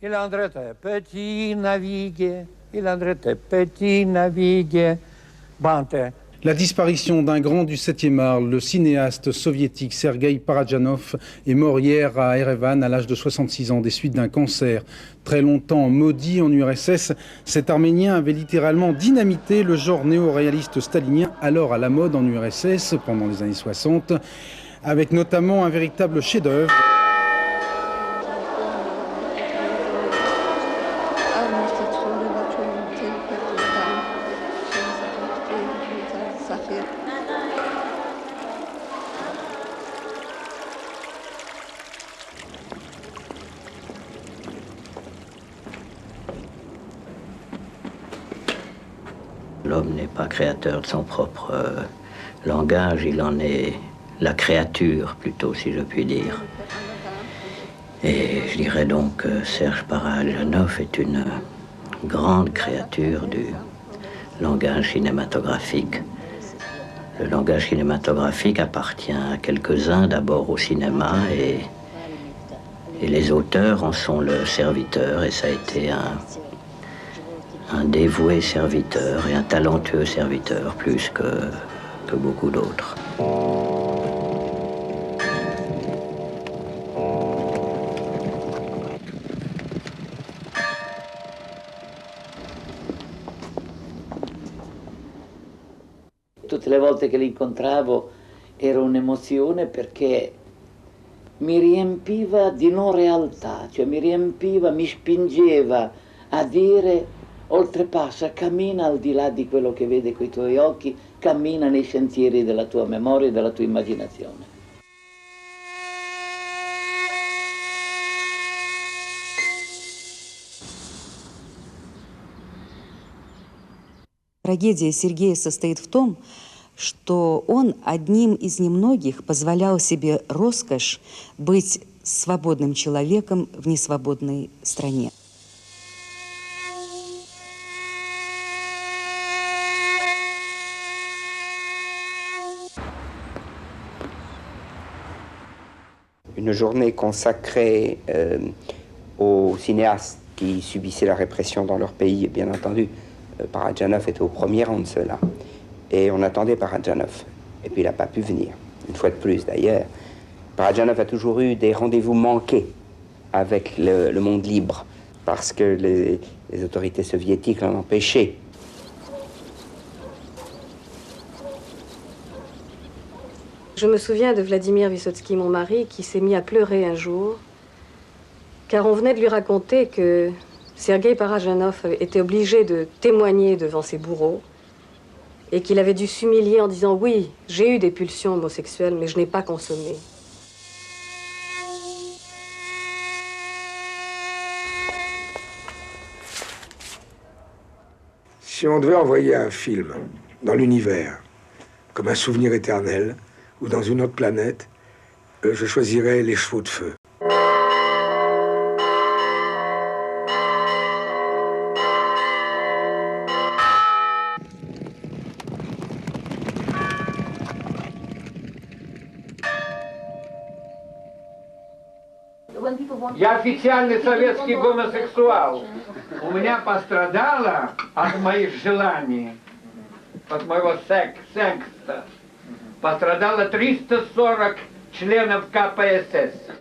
Il andrete petit navigue, il andrete petit navigue. Bante. La disparition d'un grand du 7e art, le cinéaste soviétique Sergueï Parajanov, est mort hier à Erevan à l'âge de 66 ans des suites d'un cancer. Très longtemps maudit en URSS, cet Arménien avait littéralement dynamité le genre néo-réaliste stalinien, alors à la mode en URSS pendant les années 60, avec notamment un véritable chef-d'œuvre. L'homme n'est pas créateur de son propre langage, il en est la créature plutôt, si je puis dire. Et je dirais donc que Serge Parajanov est une grande créature du langage cinématographique. Le langage cinématographique appartient à quelques-uns, d'abord au cinéma, et les auteurs en sont le serviteur, et ça a été un dévoué serviteur et un talentueux serviteur plus que beaucoup d'autres. Tutte le volte che li incontravo era un'emozione perché mi riempiva di non realtà, cioè mi spingeva a dire oltrepassa, cammina al di là di quello che vede coi tuoi occhi, cammina nei sentieri della tua memoria e della tua immaginazione. Трагедия Сергея состоит в том, что он одним из немногих позволял себе роскошь быть свободным человеком в несвободной стране. Une journée consacrée aux cinéastes qui subissaient la répression dans leur pays, et bien entendu, Parajanov était au premier rang de cela. Et on attendait Parajanov. Et puis il n'a pas pu venir, une fois de plus d'ailleurs. Parajanov a toujours eu des rendez-vous manqués avec le monde libre, parce que les autorités soviétiques l'en empêchaient. Je me souviens de Vladimir Vysotsky, mon mari, qui s'est mis à pleurer un jour, car on venait de lui raconter que Sergueï Parajanov était obligé de témoigner devant ses bourreaux et qu'il avait dû s'humilier en disant « Oui, j'ai eu des pulsions homosexuelles, mais je n'ai pas consommé ». Si on devait envoyer un film dans l'univers, comme un souvenir éternel, ou dans une autre planète, je choisirais Les Chevaux de Feu. Я официальный советский гомосексуал. У меня пострадало от моих желаний, от моего секса. Пострадало 340 членов КПСС.